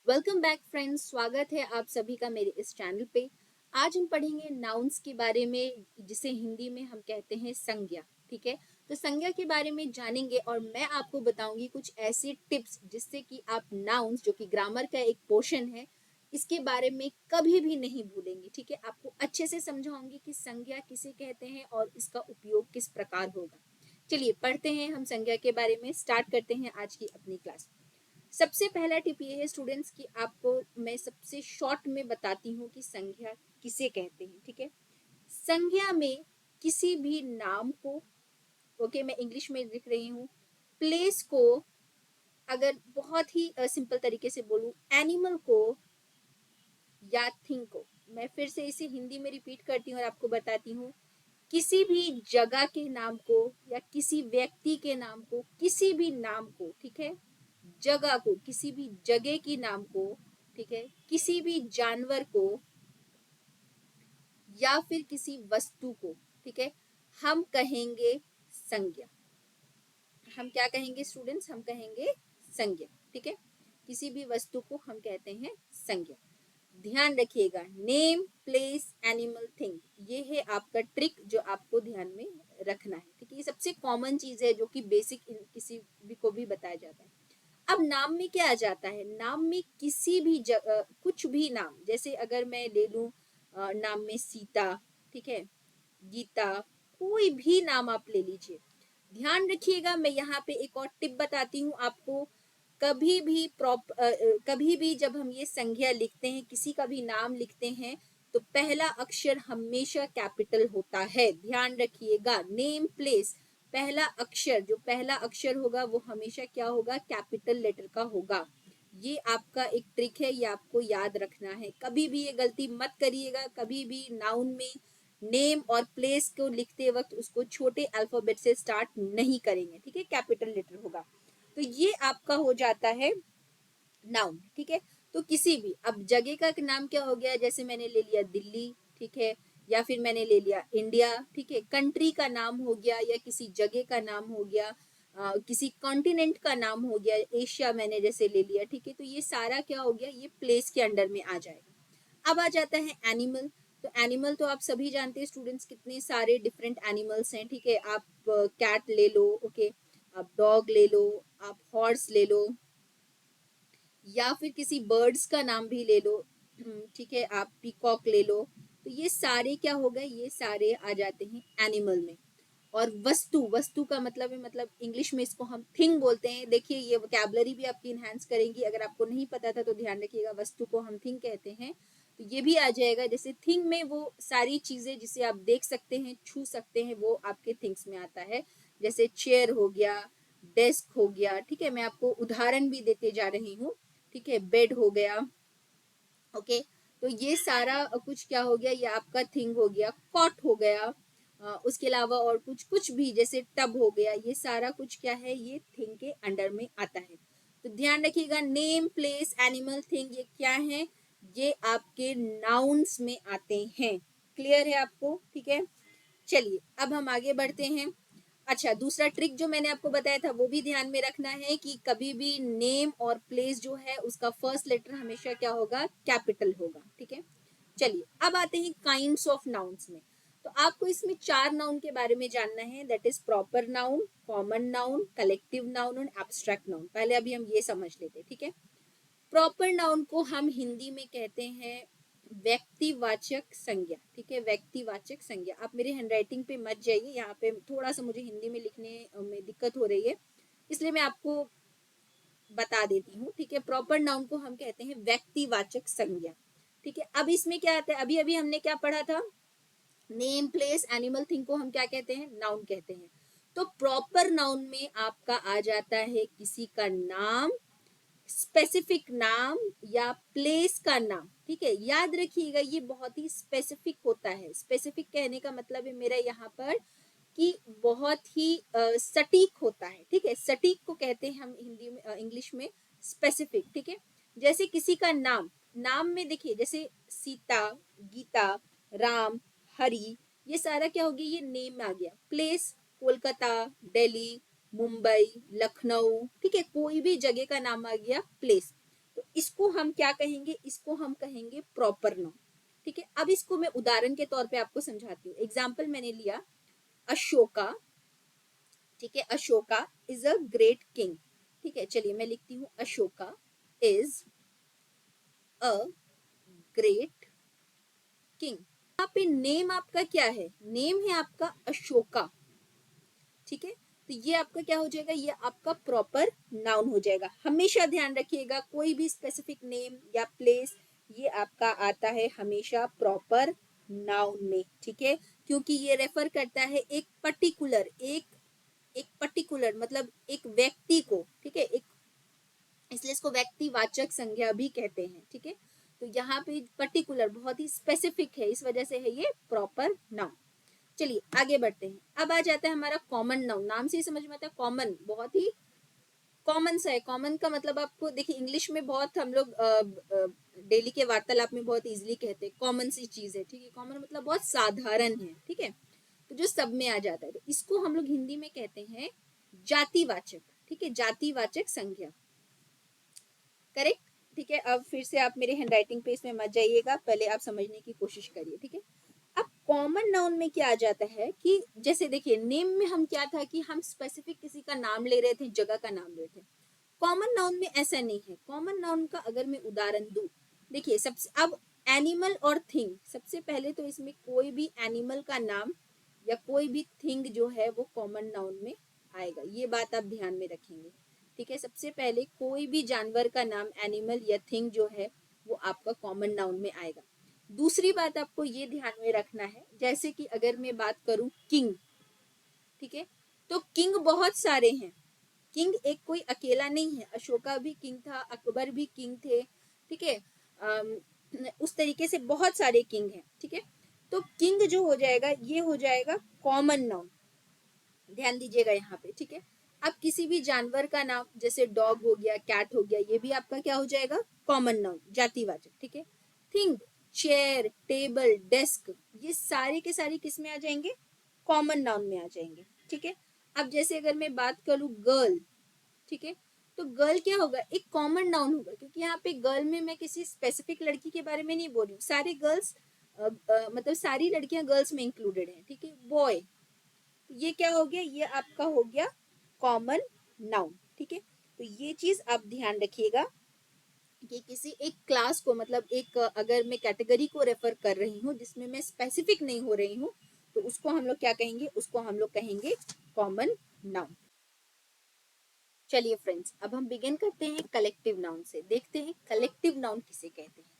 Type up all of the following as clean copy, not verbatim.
Welcome back friends, स्वागत है आप सभी का मेरे इस चैनल पे। आज हम पढ़ेंगे नाउन्स के बारे में, जिसे हिंदी में हम कहते हैं संज्ञा। ठीक है, तो संज्ञा के बारे में जानेंगे और मैं आपको बताऊंगी कुछ ऐसे टिप्स जिससे कि आप नाउन्स, जो कि ग्रामर का एक पोर्शन है, इसके बारे में कभी भी नहीं भूलेंगे। ठीक है, आपको अच्छे से समझाऊंगी कि संज्ञा किसे कहते हैं और इसका उपयोग किस प्रकार होगा। चलिए पढ़ते हैं हम संज्ञा के बारे में, स्टार्ट करते हैं आज की अपनी क्लास। सबसे पहला टिप ये है स्टूडेंट्स कि आपको मैं सबसे शॉर्ट में बताती हूँ कि संज्ञा किसे कहते हैं। ठीक है, संज्ञा में किसी भी नाम को, ओके मैं इंग्लिश में लिख रही हूँ, प्लेस को, अगर बहुत ही सिंपल तरीके से बोलूँ, एनिमल को या थिंग को, मैं फिर से इसे हिंदी में रिपीट करती हूँ और आपको बताती हूँ, किसी भी जगह के नाम को या किसी व्यक्ति के नाम को, किसी भी नाम को, ठीक है, जगह को, किसी भी जगह की नाम को, ठीक है, किसी भी जानवर को या फिर किसी वस्तु को, ठीक है, हम कहेंगे संज्ञा। हम क्या कहेंगे स्टूडेंट्स? हम कहेंगे संज्ञा। ठीक है, किसी भी वस्तु को हम कहते हैं संज्ञा। ध्यान रखिएगा, नेम, प्लेस, एनिमल, थिंग, ये है आपका ट्रिक जो आपको ध्यान में रखना है। ठीक है, ये सबसे कॉमन चीज है जो कि बेसिक किसी भी को भी बताया जाता है। अब नाम में क्या आ जाता है? नाम में किसी भी कुछ भी नाम, जैसे अगर मैं ले लूं नाम में सीता, ठीक है, गीता, कोई भी नाम आप ले लीजिए। ध्यान रखिएगा, मैं यहाँ पे एक और टिप बताती हूँ आपको। कभी भी जब हम ये संज्ञा लिखते हैं, किसी का भी नाम लिखते हैं, तो पहला अक्षर हमेशा कैपिटल होता है। ध्यान रखिएगा, नेम, प्लेस, पहला अक्षर होगा वो हमेशा क्या होगा? कैपिटल लेटर का होगा। ये आपका एक ट्रिक है, ये आपको याद रखना है। कभी भी ये गलती मत करिएगा, कभी भी नाउन में नेम और प्लेस को लिखते वक्त उसको छोटे अल्फाबेट से स्टार्ट नहीं करेंगे। ठीक है, कैपिटल लेटर होगा। तो ये आपका हो जाता है नाउन। ठीक है, तो किसी भी, अब जगह का नाम क्या हो गया? जैसे मैंने ले लिया दिल्ली, ठीक है, या फिर मैंने ले लिया इंडिया। ठीक है, कंट्री का नाम हो गया या किसी जगह का नाम हो गया, किसी कॉन्टिनेंट का नाम हो गया, एशिया मैंने जैसे ले लिया। ठीक है, तो ये सारा क्या हो गया? ये प्लेस के अंडर में आ जाएगा। अब आ जाता है एनिमल। तो एनिमल तो आप सभी जानते हैं स्टूडेंट्स, कितने सारे डिफरेंट एनिमल्स हैं। ठीक है, आप कैट ले लो, ओके, आप डॉग ले लो, आप हॉर्स ले लो, या फिर किसी बर्ड्स का नाम भी ले लो। ठीक है, आप पीकॉक ले लो। तो ये सारे क्या हो गए? ये सारे आ जाते हैं एनिमल में। और वस्तु, वस्तु का मतलब है, मतलब इंग्लिश में इसको हम थिंग बोलते हैं। देखिए, ये वोकैबुलरी भी आपकी इनहेंस करेंगी। अगर आपको नहीं पता था तो ध्यान रखिएगा, वस्तु को हम थिंग कहते हैं। तो ये भी आ जाएगा। जैसे थिंग में वो सारी चीजें जिसे आप देख सकते हैं, छू सकते हैं, वो आपके थिंग्स में आता है। जैसे चेयर हो गया, डेस्क हो गया। ठीक है, मैं आपको उदाहरण भी देते जा रही हूँ। ठीक है, बेड हो गया, ओके। तो ये सारा कुछ क्या हो गया? ये आपका थिंग हो गया। कॉट हो गया, उसके अलावा और कुछ कुछ भी, जैसे टब हो गया, ये सारा कुछ क्या है? ये थिंग के अंडर में आता है। तो ध्यान रखिएगा, नेम, प्लेस, एनिमल, थिंग, ये क्या है? ये आपके नाउन्स में आते हैं। क्लियर है आपको? ठीक है, चलिए अब हम आगे बढ़ते हैं। अच्छा, दूसरा ट्रिक जो मैंने आपको बताया था वो भी ध्यान में रखना है कि कभी भी नेम और प्लेस जो है उसका फर्स्ट लेटर हमेशा क्या होगा? कैपिटल होगा। ठीक है, चलिए अब आते हैं काइंड्स ऑफ नाउन्स में। तो आपको इसमें 4 नाउन के बारे में जानना है, that is proper noun, common noun, collective noun और एब्स्ट्रैक्ट नाउन। पहले अभी हम ये समझ लेते हैं। ठीक है, प्रॉपर नाउन को हम हिंदी में कहते हैं व्यक्तिवाचक संज्ञा। ठीक है, व्यक्तिवाचक संज्ञा। आप मेरे हैंडराइटिंग पे मत जाइए, यहाँ पे थोड़ा सा मुझे हिंदी में लिखने में दिक्कत हो रही है, इसलिए मैं आपको बता देती हूँ। ठीक है, प्रॉपर नाउन को हम कहते हैं व्यक्तिवाचक संज्ञा। ठीक है, अब इसमें क्या आता है? अभी अभी हमने क्या पढ़ा था? नेम, प्लेस, एनिमल, थिंग को हम क्या कहते हैं? नाउन कहते हैं। तो प्रॉपर नाउन में आपका आ जाता है किसी का नाम, स्पेसिफिक नाम या प्लेस का नाम। ठीक है, याद रखिएगा ये बहुत ही स्पेसिफिक होता है। स्पेसिफिक कहने का मतलब है मेरा यहाँ पर कि बहुत ही सटीक होता है। ठीक है, सटीक को कहते हैं हम हिंदी में, इंग्लिश में स्पेसिफिक। ठीक है, जैसे किसी का नाम, नाम में देखिए, जैसे सीता, गीता, राम, हरि, ये सारा क्या हो गया? ये नेम में आ गया। प्लेस, कोलकाता, दिल्ली, मुंबई, लखनऊ। ठीक है, कोई भी जगह का नाम आ गया प्लेस। तो इसको हम क्या कहेंगे, इसको हम कहेंगे प्रॉपर नाउन। ठीक है, अब इसको मैं उदाहरण के तौर पे आपको समझाती हूँ। एग्जाम्पल मैंने लिया अशोका। ठीक है, Ashoka is a great king. ठीक है, चलिए मैं लिखती हूँ Ashoka is a great king. यहाँ पे नेम आपका क्या है, नेम है आपका अशोका। ठीक है, तो ये आपका क्या हो जाएगा, ये आपका प्रॉपर नाउन हो जाएगा। हमेशा ध्यान रखिएगा कोई भी स्पेसिफिक नेम या प्लेस ये आपका आता है हमेशा प्रॉपर नाउन में। ठीक है, क्योंकि ये रेफर करता है एक पर्टिकुलर, एक पर्टिकुलर मतलब एक व्यक्ति को। ठीक है, एक, इसलिए इसको व्यक्तिवाचक संज्ञा भी कहते हैं। ठीक है, तो यहाँ पे पर्टिकुलर बहुत ही स्पेसिफिक है, इस वजह से है ये प्रॉपर नाउन। चलिए आगे बढ़ते हैं। अब आ जाता है हमारा कॉमन नाउन। नाम से ही समझ में आता है कॉमन, बहुत ही कॉमन सा है। कॉमन का मतलब आपको देखिए इंग्लिश में बहुत हम लोग डेली के वार्तालाप में बहुत इजीली कहते हैं कॉमन सी चीज है। ठीक है, कॉमन मतलब बहुत साधारण है। ठीक है, तो जो सब में आ जाता है, तो इसको हम लोग हिंदी में कहते हैं जातिवाचक। ठीक है, जातिवाचक संज्ञा, करेक्ट। ठीक है, अब फिर से आप मेरे हैंडराइटिंग पे इसमें मत जाइएगा, पहले आप समझने की कोशिश करिए। ठीक है, अब कॉमन नाउन में क्या आ जाता है कि जैसे देखिए नेम में हम क्या था कि हम स्पेसिफिक किसी का नाम ले रहे थे, जगह का नाम ले रहे थे। कॉमन नाउन में ऐसा नहीं है। कॉमन नाउन का अगर मैं उदाहरण दूं, देखिए सबसे, अब एनिमल और थिंग, सबसे पहले तो इसमें कोई भी एनिमल का नाम या कोई भी थिंग जो है वो कॉमन नाउन में आएगा, ये बात आप ध्यान में रखेंगे। ठीक है, सबसे पहले कोई भी जानवर का नाम, एनिमल या थिंग जो है वो आपका कॉमन नाउन में आएगा। दूसरी बात आपको ये ध्यान में रखना है, जैसे कि अगर मैं बात करूं किंग, ठीक है, तो किंग बहुत सारे हैं। किंग एक कोई अकेला नहीं है, अशोका भी किंग था, अकबर भी किंग थे। ठीक है, उस तरीके से बहुत सारे किंग हैं। ठीक है, तो किंग जो हो जाएगा ये हो जाएगा कॉमन नाउन, ध्यान दीजिएगा यहाँ पे। ठीक है, अब किसी भी जानवर का नाम जैसे डॉग हो गया, कैट हो गया, ये भी आपका क्या हो जाएगा, कॉमन नाउन, जातिवाचक। ठीक है, थिंग, चेयर, टेबल, डेस्क, ये सारे के सारे किस में आ जाएंगे, कॉमन नाउन में आ जाएंगे। ठीक है, अब जैसे अगर मैं बात करूं गर्ल, ठीक है, तो गर्ल क्या होगा, एक कॉमन नाउन होगा, क्योंकि यहाँ पे गर्ल में मैं किसी स्पेसिफिक लड़की के बारे में नहीं बोल रही हूँ, सारे गर्ल्स मतलब सारी लड़कियां गर्ल्स में इंक्लूडेड हैं। ठीक है, बॉय, ये क्या हो गया, ये आपका हो गया कॉमन नाउन। ठीक है, तो ये चीज आप ध्यान रखिएगा कि किसी एक क्लास को, मतलब एक अगर मैं कैटेगरी को रेफर कर रही हूँ जिसमें मैं स्पेसिफिक नहीं हो रही हूँ, तो उसको हम लोग क्या कहेंगे, उसको हम लोग कहेंगे कॉमन नाउन। चलिए फ्रेंड्स, अब हम बिगिन करते हैं कलेक्टिव नाउन से। देखते हैं कलेक्टिव नाउन किसे कहते हैं।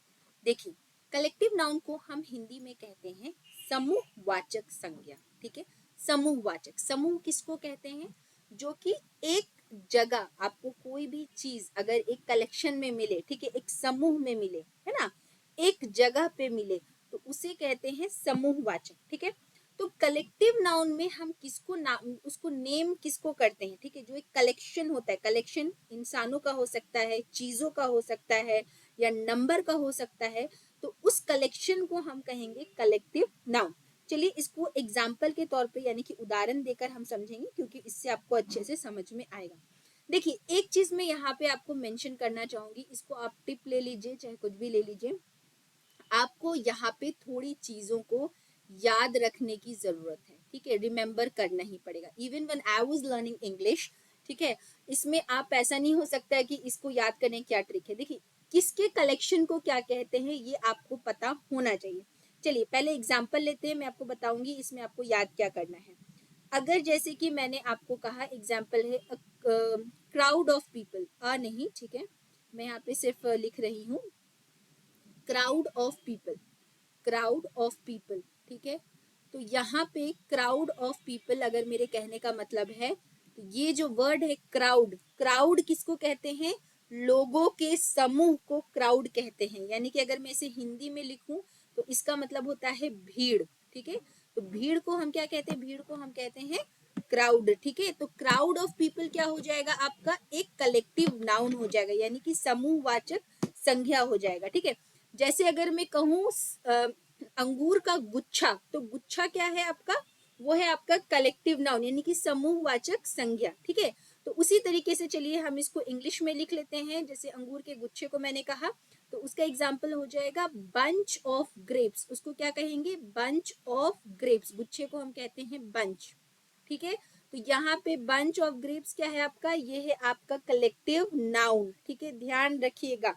देखिए, कलेक्टिव नाउन को हम हिंदी में कहते हैं समूहवाचक संज्ञा। ठीक है, समूहवाचक, समूह किसको कहते हैं, जो कि एक जगह आपको कोई भी चीज अगर एक कलेक्शन में मिले, ठीक है, एक समूह में मिले, है ना, एक जगह पे मिले, तो उसे कहते हैं समूहवाचक। ठीक है, तो कलेक्टिव नाउन में हम किसको नाम, उसको नेम किसको करते हैं, ठीक है, जो एक कलेक्शन होता है, कलेक्शन इंसानों का हो सकता है, चीजों का हो सकता है, या नंबर का हो सकता है, तो उस कलेक्शन को हम कहेंगे कलेक्टिव नाउन। चलिए इसको एग्जाम्पल के तौर पे यानी कि उदाहरण देकर हम समझेंगे, क्योंकि इससे आपको अच्छे से समझ में आएगा। देखिए एक चीज मैं यहाँ पे आपको मेंशन करना चाहूंगी, इसको आप टिप ले लीजिए चाहे कुछ भी ले लीजिए, आपको यहाँ पे थोड़ी चीजों को याद रखने की जरूरत है। ठीक है, रिमेम्बर करना ही पड़ेगा। Even when I was learning English, ठीक है, इसमें आप ऐसा नहीं हो सकता है कि इसको याद करने की क्या ट्रिक है। देखिए किसके कलेक्शन को क्या कहते हैं ये आपको पता होना चाहिए। चलिए पहले एग्जाम्पल लेते हैं, मैं आपको बताऊंगी इसमें आपको याद क्या करना है। अगर जैसे कि मैंने आपको कहा एग्जाम्पल है क्राउड ऑफ पीपल, नहीं, ठीक है, मैं यहाँ पे सिर्फ लिख रही हूँ crowd of people, crowd of people. ठीक है, तो यहाँ पे क्राउड ऑफ पीपल अगर मेरे कहने का मतलब है, तो ये जो वर्ड है क्राउड, क्राउड किसको कहते हैं, लोगों के समूह को क्राउड कहते हैं। यानी कि अगर मैं इसे हिंदी में लिखूं तो इसका मतलब होता है भीड़। ठीक है, तो भीड़ को हम क्या कहते हैं, भीड़ को हम कहते हैं क्राउड। ठीक है, तो क्राउड ऑफ पीपल क्या हो जाएगा, आपका एक कलेक्टिव नाउन हो जाएगा, यानी कि समूहवाचक संज्ञा हो जाएगा। ठीक है, जैसे अगर मैं कहूँ अंगूर का गुच्छा, तो गुच्छा क्या है आपका, वो है आपका कलेक्टिव नाउन यानी कि समूहवाचक संज्ञा। ठीक है, तो उसी तरीके से चलिए हम इसको इंग्लिश में लिख लेते हैं। जैसे अंगूर के गुच्छे को मैंने कहा, तो उसका एग्जाम्पल हो जाएगा बंच ऑफ ग्रेप्स। उसको क्या कहेंगे? Bunch of grapes. गुच्छे को हम कहते हैं बंच, ठीक है। तो यहाँ पे बंच ऑफ ग्रेप्स क्या है आपका? ये है आपका कलेक्टिव नाउन, ठीक है, ध्यान रखिएगा।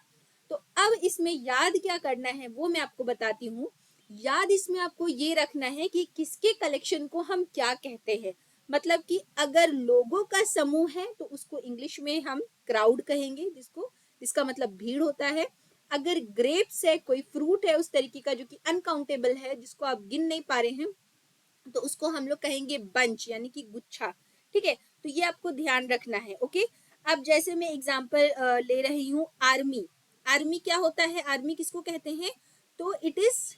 तो अब इसमें याद क्या करना है वो मैं आपको बताती हूँ। याद इसमें आपको ये रखना है कि किसके कलेक्शन को हम क्या कहते हैं। मतलब कि अगर लोगों का समूह है तो उसको इंग्लिश में हम क्राउड कहेंगे, जिसका मतलब भीड़ होता है। अगर ग्रेप्स है, कोई फ्रूट है उस तरीके का जो कि अनकाउंटेबल है, जिसको आप गिन नहीं पा रहे हैं, तो उसको हम लोग कहेंगे बंच, यानी कि गुच्छा, ठीक है। तो ये आपको ध्यान रखना है, ओके। अब जैसे मैं एग्जांपल ले रही हूँ आर्मी। आर्मी क्या होता है? आर्मी किसको कहते हैं? तो it is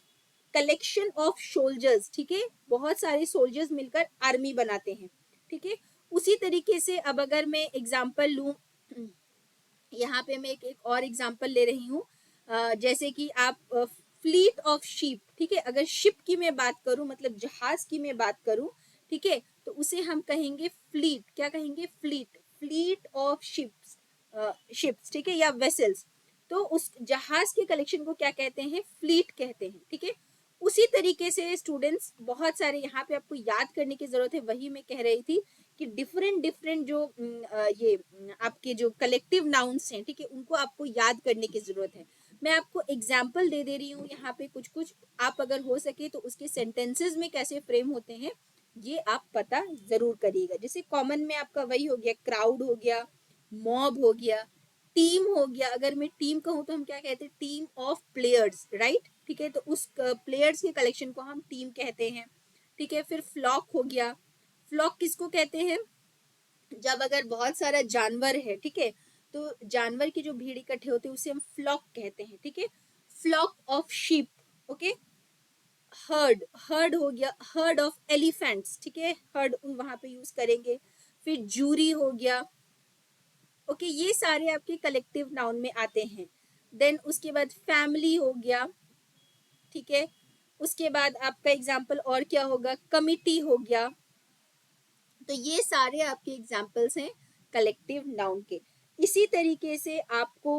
collection of soldiers, ठीक है। बहुत सारे सोल्जर्स मिलकर आर्मी बनाते हैं, ठीक है। उसी तरीके से अब अगर मैं एग्जांपल लूं, यहाँ पे मैं एक और एग्जांपल ले रही हूँ। जैसे कि आप फ्लीट ऑफ शिप, ठीक है। अगर शिप की मैं बात करूं, मतलब जहाज की मैं बात करूं, ठीक है, तो उसे हम कहेंगे फ्लीट। क्या कहेंगे? Fleet. Fleet of ships, ships, ठीक है, या वेसल्स। तो उस जहाज के कलेक्शन को क्या कहते हैं? फ्लीट कहते हैं, ठीक है। उसी तरीके से स्टूडेंट्स बहुत सारे यहाँ पे आपको याद करने की जरूरत है। वही मैं कह रही थी कि डिफरेंट डिफरेंट जो ये आपके जो कलेक्टिव नाउन्स हैं, ठीक है, उनको आपको याद करने की जरूरत है। मैं आपको एग्जाम्पल दे रही हूँ यहाँ पे कुछ कुछ। आप अगर हो सके तो उसके सेंटेंसेस में कैसे फ्रेम होते हैं ये आप पता जरूर करिएगा। जैसे कॉमन में आपका वही हो गया, क्राउड हो गया, मॉब हो गया, टीम हो गया। अगर मैं टीम कहूँ तो हम क्या कहते हैं? टीम ऑफ प्लेयर्स, राइट, ठीक है। तो उस प्लेयर्स के कलेक्शन को हम टीम कहते हैं, ठीक है। फिर फ्लॉक हो गया। फ्लॉक किसको कहते हैं? जब अगर बहुत सारा जानवर है, ठीक है, तो जानवर की जो भीड़ इकट्ठे होते हैं उसे हम फ्लॉक कहते हैं, ठीक है। Flock of sheep, okay. Herd, herd हो गया, हर्ड ऑफ एलिफेंट्स, ठीक है, हर्ड वहां पे यूज करेंगे। फिर जूरी हो गया, ओके। ये सारे आपके कलेक्टिव नाउन में आते हैं। देन उसके बाद फैमिली हो गया, ठीक है। उसके बाद आपका एग्जाम्पल और क्या होगा? कमिटी हो गया। तो ये सारे आपके एग्जाम्पल्स हैं कलेक्टिव नाउन के। इसी तरीके से आपको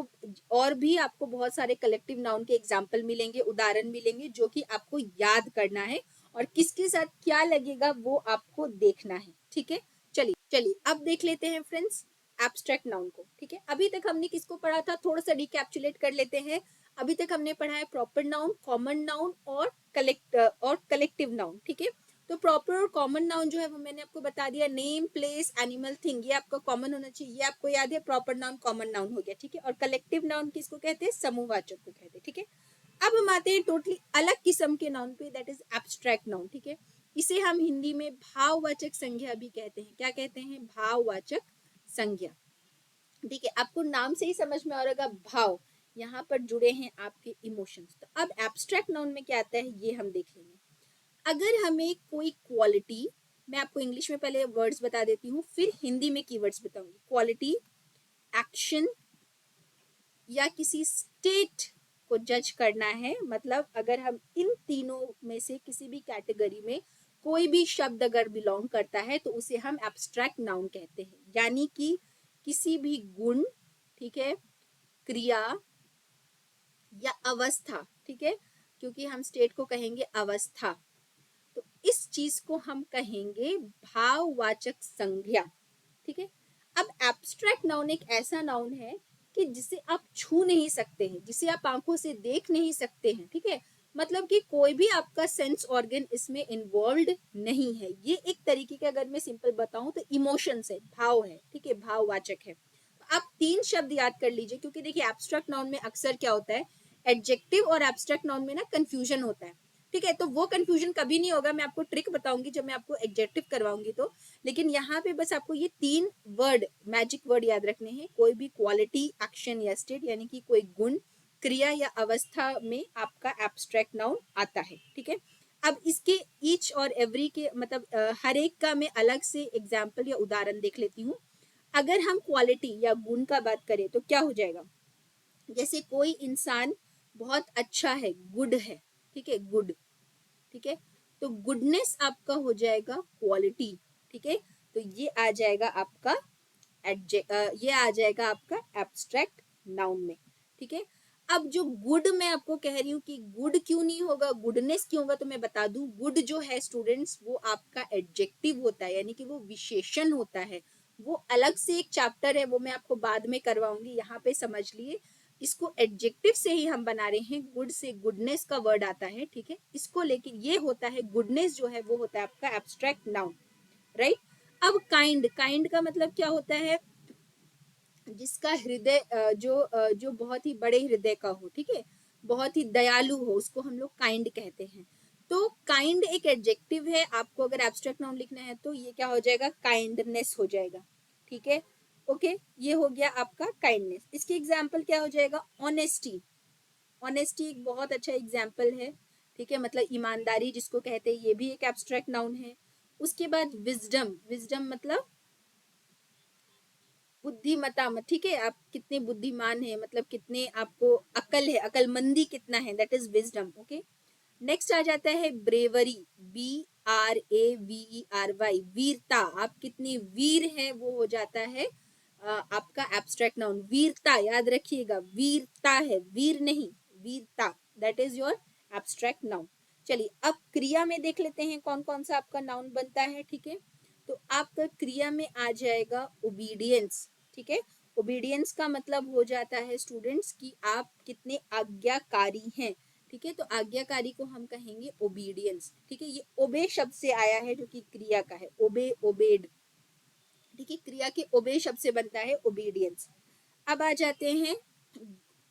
और भी आपको बहुत सारे कलेक्टिव नाउन के एग्जाम्पल मिलेंगे, उदाहरण मिलेंगे, जो कि आपको याद करना है और किसके साथ क्या लगेगा वो आपको देखना है, ठीक है। चलिए चलिए अब देख लेते हैं फ्रेंड्स एब्स्ट्रैक्ट नाउन को, ठीक है। अभी तक हमने किसको पढ़ा था? थोड़ा सा रिकैप्चुलेट कर लेते हैं। अभी तक हमने पढ़ा है प्रॉपर नाउन, कॉमन नाउन और कलेक्टिव नाउन, ठीक है। तो प्रॉपर और कॉमन नाउन जो है वो मैंने आपको बता दिया। नेम, प्लेस, एनिमल, थिंग, ये आपका कॉमन होना चाहिए, ये आपको याद है। प्रॉपर नाउन कॉमन नाउन हो गया, ठीक है। और कलेक्टिव नाउन किसको कहते हैं? समूहवाचक को कहते हैं, ठीक है। अब हम आते हैं टोटली अलग किस्म के नाउन पे, दैट इज एब्स्ट्रैक्ट नाउन, ठीक है। इसे हम हिंदी में भाववाचक संज्ञा भी कहते हैं। क्या कहते हैं? भाववाचक संज्ञा, ठीक है। आपको नाम से ही समझ में आ रहा होगा, भाव, यहाँ पर जुड़े हैं आपके इमोशंस। तो अब एब्स्ट्रैक्ट नाउन में क्या आता है ये हम देख लेंगे। अगर हमें कोई क्वालिटी, मैं आपको इंग्लिश में पहले वर्ड्स बता देती हूँ, फिर हिंदी में कीवर्ड्स बताऊंगी। क्वालिटी, एक्शन या किसी स्टेट को जज करना है, मतलब अगर हम इन तीनों में से किसी भी कैटेगरी में कोई भी शब्द अगर बिलोंग करता है तो उसे हम एब्स्ट्रैक्ट नाउन कहते हैं। यानी कि किसी भी गुण, ठीक है, क्रिया या अवस्था, ठीक है, क्योंकि हम स्टेट को कहेंगे अवस्था, तो इस चीज को हम कहेंगे भाववाचक संज्ञा, ठीक है। अब एब्स्ट्रैक्ट नाउन एक ऐसा नाउन है कि जिसे आप छू नहीं सकते हैं, जिसे आप आंखों से देख नहीं सकते हैं, ठीक है। मतलब कि कोई भी आपका सेंस ऑर्गन इसमें इन्वॉल्व नहीं है। ये एक तरीके के अगर मैं सिंपल बताऊं तो इमोशंस है, भाव है, ठीक है, भाववाचक है। आप तीन शब्द याद कर लीजिए, क्योंकि देखिए एब्स्ट्रैक्ट नाउन में अक्सर क्या होता है, एडजेक्टिव और एब्स्ट्रैक्ट नाउन में ना कंफ्यूजन होता है, ठीक है। तो वो कंफ्यूजन कभी नहीं होगा, मैं आपको ट्रिक बताऊंगी जब मैं आपको एडजेक्टिव करवाऊंगी तो। लेकिन यहाँ पे बस आपको ये तीन वर्ड, मैजिक वर्ड याद रखने हैं। कोई भी क्वालिटी, एक्शन या स्टेट, यानी कि कोई गुण, क्रिया या अवस्था में आपका एब्स्ट्रैक्ट नाउन आता है, ठीक है। अब इसके ईच और एवरी के मतलब हर एक का मैं अलग से एग्जाम्पल या उदाहरण देख लेती हूँ। अगर हम क्वालिटी या गुण का बात करें तो क्या हो जाएगा? जैसे कोई इंसान बहुत अच्छा है, गुड है, ठीक है, गुड, ठीक है। तो गुडनेस आपका हो जाएगा क्वालिटी, ठीक है। तो ये आ जाएगा आपका ये आ जाएगा आपका एब्स्ट्रैक्ट नाउन में, ठीक है। अब जो गुड मैं आपको कह रही हूँ कि गुड क्यों नहीं होगा, गुडनेस क्यों होगा, तो मैं बता दूं गुड जो है स्टूडेंट्स वो आपका एडजेक्टिव होता है, यानी कि वो विशेषण होता है। वो अलग से एक चैप्टर है, वो मैं आपको बाद में करवाऊंगी, यहाँ पे समझ लिए इसको एडजेक्टिव से ही हम बना रहे हैं, गुड से गुडनेस का वर्ड आता है, ठीक है। इसको लेकिन ये होता है गुडनेस जो है वो होता है आपका एब्स्ट्रैक्ट नाउन, राइट। अब काइंड, काइंड का मतलब क्या होता है, जिसका हृदय जो बहुत ही बड़े हृदय का हो, ठीक है, बहुत ही दयालु हो, उसको हम लोग काइंड कहते हैं। तो काइंड एक एडजेक्टिव है, आपको अगर एब्स्ट्रैक्ट नाउन लिखना है तो ये क्या हो जाएगा, काइंडनेस हो जाएगा, ठीक है। ओके, ये हो गया आपका काइंडनेस। इसकी एग्जाम्पल क्या हो जाएगा, ऑनेस्टी। ऑनेस्टी एक बहुत अच्छा एग्जाम्पल है, ठीक है, मतलब ईमानदारी जिसको कहते हैं, ये भी एक एब्स्ट्रैक्ट नाउन है। उसके बाद विजडम, विजडम मतलब बुद्धिमता, ठीक है, आप कितने बुद्धिमान है, मतलब कितने आपको अकल है, अकलमंदी कितना है, that is wisdom, okay. Next आ जाता है ब्रेवरी, BRAVERY, वीरता, आप कितने वीर हैं, वो हो जाता है आपका एब्स्ट्रैक्ट नाउन। वीरता याद रखिएगा, वीरता है, वीर नहीं, वीरता, that is your abstract noun. चलिए अब क्रिया में देख लेते हैं कौन कौन सा आपका नाउन बनता है, ठीक है। तो आपका क्रिया में आ जाएगा ओबीडियंस, ठीक है। ओबीडियंस का मतलब हो जाता है स्टूडेंट्स कि आप कितने आज्ञाकारी हैं, ठीक है। तो आज्ञाकारी को हम कहेंगे ओबीडियंस, ठीक है। ये ओबे शब्द से आया है जो कि क्रिया का है, ओबे, ओबेड, ठीक है। क्रिया के ओबे शब्द से बनता है ओबीडियंस। अब आ जाते हैं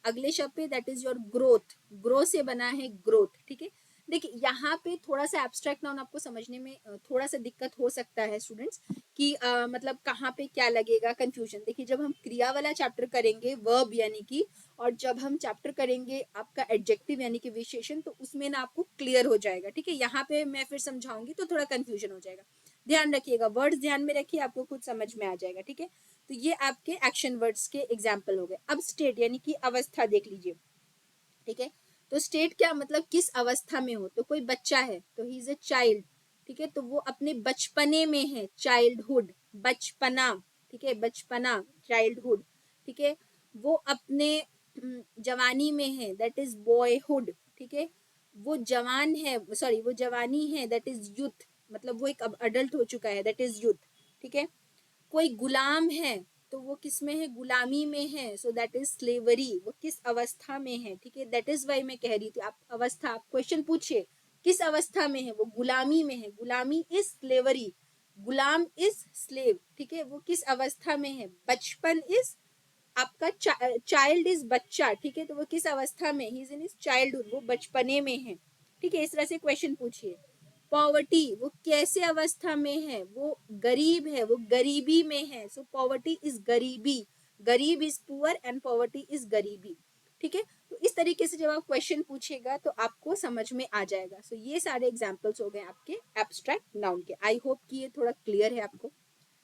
अगले शब्द पे, that is your growth, grow से बना है ग्रोथ, ठीक है। देखिए यहाँ पे थोड़ा सा एब्स्ट्रैक्ट नाउन आपको समझने में थोड़ा सा दिक्कत हो सकता है स्टूडेंट्स, कि मतलब कहाँ पे क्या लगेगा, कंफ्यूजन। देखिए जब हम क्रिया वाला चैप्टर करेंगे वर्ब यानी कि, और जब हम चैप्टर करेंगे आपका एडजेक्टिव यानी कि विशेषण, तो उसमें ना आपको क्लियर हो जाएगा, ठीक है। यहाँ पे मैं फिर समझाऊंगी तो थोड़ा कंफ्यूजन हो जाएगा, ध्यान रखिएगा, वर्ड्स ध्यान में रखिए, आपको खुद समझ में आ जाएगा, ठीक है। तो ये आपके एक्शन वर्ड्स के एग्जाम्पल हो गए। अब स्टेट यानी कि अवस्था देख लीजिए, ठीक है। तो स्टेट क्या मतलब, किस अवस्था में हो, तो कोई बच्चा है तो ही इज ए चाइल्ड, ठीक है, तो वो अपने बचपने में है, चाइल्डहुड, बचपना, ठीक है, बचपना, चाइल्डहुड, ठीक है। वो अपने जवानी में है, दैट इज बॉयहुड, ठीक है। वो जवान है, सॉरी वो जवानी है, दैट इज यूथ, मतलब वो एक अब अडल्ट हो चुका है, दैट इज यूथ, ठीक है। कोई गुलाम है तो वो किस में है, गुलामी में है, सो दैट इज स्लेवरी, वो किस अवस्था में है, ठीक है। दैट इज वाई मैं कह रही थी, आप अवस्था, आप क्वेश्चन पूछिए किस अवस्था में है, वो गुलामी में है, गुलामी is slavery, Ghulam is slave, ठीक है। वो किस अवस्था में है, बचपन इज आपका चाइल्ड इज बच्चा, ठीक है, तो वो किस अवस्था में, he is in his childhood, वो बचपने में है, ठीक है। इस तरह से क्वेश्चन पूछिए। पॉवर्टी, वो कैसे अवस्था में है, वो गरीब है, वो गरीबी में है, सो पॉवर्टी इज गरीबी, गरीब is poor and poverty is गरीबी, ठीक है। तो इस तरीके से जब आप क्वेश्चन पूछेगा तो आपको समझ में आ जाएगा। सो ये सारे एग्जाम्पल्स हो गए आपके एब्स्ट्रैक्ट नाउन के। आई होप कि ये थोड़ा क्लियर है आपको।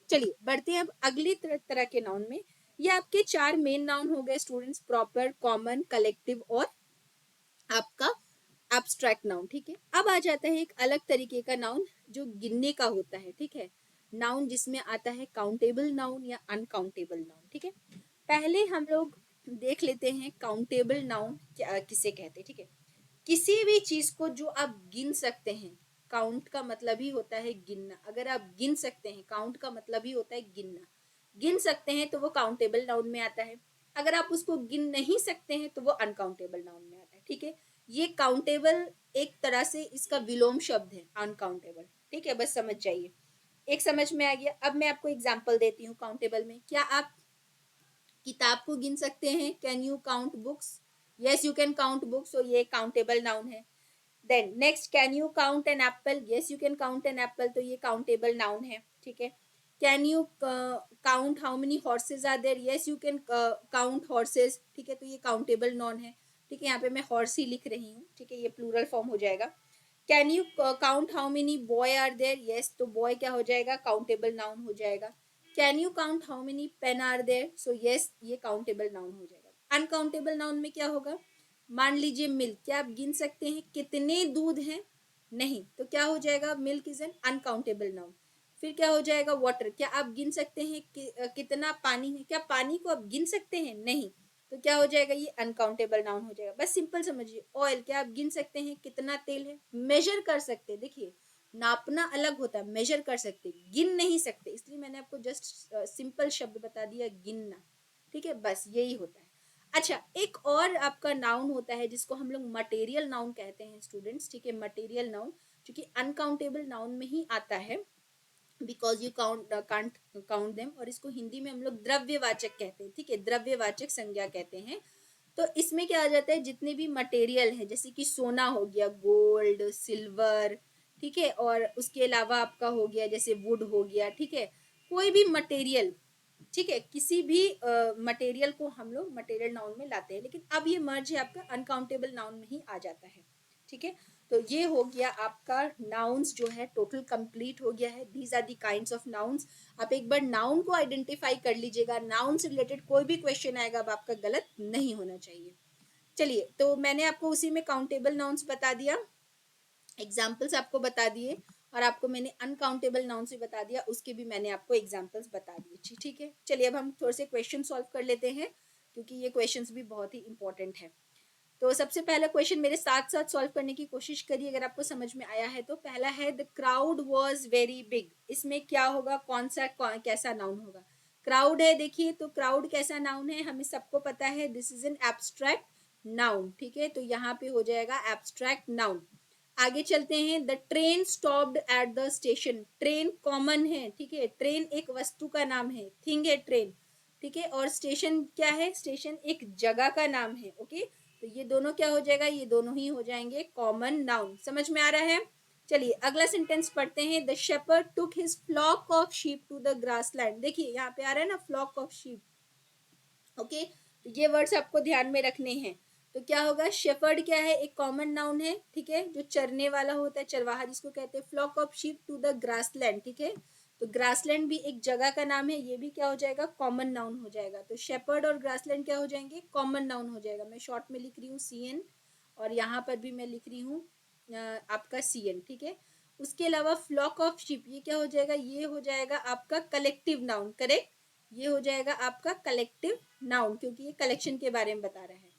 चलिए बढ़ते हैं अब अगली तरह के नाउन में। ये आपके चार मेन नाउन हो गए स्टूडेंट्स, प्रॉपर, कॉमन, कलेक्टिव और आपका एब्स्ट्रैक्ट नाउन, ठीक है। अब आ जाता है एक अलग तरीके का नाउन जो गिनने का होता है, ठीक है। नाउन जिसमें आता है काउंटेबल नाउन या अनकाउंटेबल नाउन, ठीक है। पहले हम लोग देख लेते हैं काउंटेबल नाउन किसे कहते हैं, ठीक है। किसी भी चीज को जो आप गिन सकते हैं, काउंट का मतलब ही होता है गिनना, अगर आप गिन सकते हैं, काउंट का मतलब ही होता है गिनना, गिन सकते हैं तो वो काउंटेबल नाउन में आता है। अगर आप उसको गिन नहीं सकते हैं तो वो अनकाउंटेबल नाउन में आता है, ठीक है। ये काउंटेबल एक तरह से इसका विलोम शब्द है अनकाउंटेबल, ठीक है, बस समझ जाइए, एक समझ में आ गया। अब मैं आपको एग्जाम्पल देती हूँ काउंटेबल में। क्या आप किताब को गिन सकते हैं, can you count books, yes you can count books, तो ये काउंटेबल नाउन है। Then next, can you count an apple, yes you can count an apple, तो ये काउंटेबल नाउन है, ठीक है। Can you count how many horses are there, yes you can count horses, ठीक है, तो ये काउंटेबल नाउन है, ठीक है। यहाँ पे मैं हॉर्स ही लिख रही हूँ, ठीक है, ये प्लूरल फॉर्म हो जाएगा। Can you count how many boy are there, yes, तो बॉय क्या हो जाएगा, काउंटेबल नाउन हो जाएगा। Can you count how many pen are there, so yes, ये काउंटेबल नाउन हो जाएगा। अनकाउंटेबल नाउन में क्या होगा, मान लीजिए मिल्क, क्या आप गिन सकते हैं कितने दूध हैं, नहीं, तो क्या हो जाएगा, milk is an uncountable noun. फिर क्या हो जाएगा वाटर, क्या आप गिन सकते हैं कितना पानी है, क्या पानी को आप गिन सकते हैं, नहीं, तो क्या हो जाएगा ये अनकाउंटेबल नाउन हो जाएगा। बस सिंपल समझिए। ऑयल, क्या आप गिन सकते हैं कितना तेल है, मेजर कर सकते हैं, देखिए नापना अलग होता है, मेजर कर सकते, गिन नहीं सकते, इसलिए मैंने आपको जस्ट सिंपल शब्द बता दिया, गिनना, ठीक है, बस यही होता है। अच्छा, एक और आपका नाउन होता है जिसको हम लोग मटेरियल नाउन कहते हैं स्टूडेंट्स, ठीक है, मटेरियल नाउन जो कि अनकाउंटेबल नाउन में ही आता है, because you can't count them, और इसको हिंदी में हम लोग द्रव्यवाचक कहते हैं, ठीक है, द्रव्यवाचक संज्ञा कहते हैं। तो इसमें क्या आ जाता है, जितने भी मटेरियल है, जैसे कि सोना हो गया, गोल्ड, सिल्वर, ठीक है, और उसके अलावा आपका हो गया जैसे वुड हो गया, ठीक है, कोई भी मटेरियल, ठीक है, किसी भी मटेरियल को हम लोग मटेरियल नाउन में लाते हैं, लेकिन अब ये मर्ज है आपका अनकाउंटेबल नाउन में ही आ जाता है, ठीक है। तो ये हो गया आपका नाउन्स जो है टोटल कंप्लीट हो गया है। These are the kinds of nouns. आप एक बार नाउन को आइडेंटिफाई कर लीजिएगा, नाउन से रिलेटेड कोई भी क्वेश्चन आएगा अब आपका गलत नहीं होना चाहिए। चलिए, तो मैंने आपको उसी में काउंटेबल नाउन्स बता दिया, एग्जाम्पल्स आपको बता दिए, और आपको मैंने अनकाउंटेबल नाउन से बता दिया, उसके भी मैंने आपको एग्जाम्पल्स बता दिए, ठीक है। चलिए अब हम थोड़े से क्वेश्चन सॉल्व कर लेते हैं, क्योंकि ये क्वेश्चंस भी बहुत ही इंपॉर्टेंट है। तो सबसे पहला क्वेश्चन मेरे साथ साथ सॉल्व करने की कोशिश करिए अगर आपको समझ में आया है तो। पहला है the crowd was very big, इसमें क्या होगा, कैसा नाउन होगा, क्राउड है, देखिए तो क्राउड कैसा नाउन है, हमें सबको पता है, this is an abstract noun, ठीक है, तो यहाँ पे हो जाएगा एब्स्ट्रैक्ट नाउन। आगे चलते हैं, the train stopped at the station, train common है, ठीक है, ट्रेन एक वस्तु का नाम है, थिंग है ट्रेन, ठीक है, और स्टेशन क्या है, स्टेशन एक जगह का नाम है, ओके। तो ये दोनों क्या हो जाएगा, ये दोनों ही हो जाएंगे कॉमन नाउन, समझ में आ रहा है। चलिए अगला सेंटेंस पढ़ते हैं, the shepherd took his flock of sheep to the grassland, देखिए यहाँ पे आ रहा है ना फ्लॉक ऑफ शीप, ओके, तो ये वर्ड्स आपको ध्यान में रखने हैं। तो क्या होगा, शेफर्ड क्या है, एक कॉमन नाउन है, ठीक है, जो चरने वाला होता है, चरवाहा जिसको कहते हैं, flock of sheep to the grassland, ठीक है, तो ग्रासलैंड भी एक जगह का नाम है, ये भी क्या हो जाएगा, कॉमन नाउन हो जाएगा। तो शेपर्ड और ग्रासलैंड क्या हो जाएंगे, कॉमन नाउन हो जाएगा। मैं शॉर्ट में लिख रही हूँ CN, और यहाँ पर भी मैं लिख रही हूँ आपका CN, ठीक है। उसके अलावा फ्लॉक ऑफ शीप, ये क्या हो जाएगा, ये हो जाएगा आपका कलेक्टिव नाउन, करेक्ट, ये हो जाएगा आपका कलेक्टिव नाउन, क्योंकि ये कलेक्शन के बारे में बता रहा है।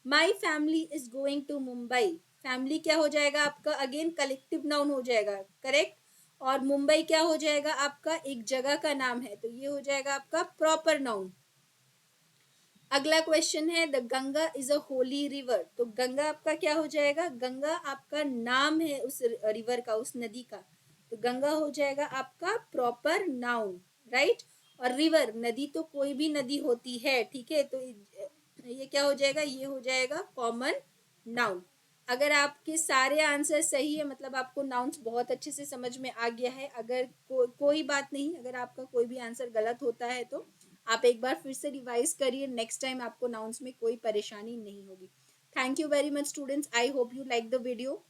My family is going to Mumbai, family क्या हो जाएगा आपका, अगेन कलेक्टिव नाउन हो जाएगा, करेक्ट, और मुंबई क्या हो जाएगा आपका, एक जगह का नाम है, तो ये हो जाएगा आपका प्रॉपर नाउन। अगला क्वेश्चन है, the Ganga is a Holi river, तो गंगा आपका क्या हो जाएगा, गंगा आपका नाम है उस रिवर का, उस नदी का, तो गंगा हो जाएगा आपका प्रॉपर नाउन, राइट। और रिवर, नदी तो कोई भी नदी होती है, ठीक है, तो ये क्या हो जाएगा, ये हो जाएगा कॉमन नाउन। अगर आपके सारे आंसर सही है, मतलब आपको नाउन्स बहुत अच्छे से समझ में आ गया है। अगर कोई बात नहीं, अगर आपका कोई भी आंसर गलत होता है तो आप एक बार फिर से रिवाइज करिए, नेक्स्ट टाइम आपको नाउन्स में कोई परेशानी नहीं होगी। Thank you very much students, I hope you like the video.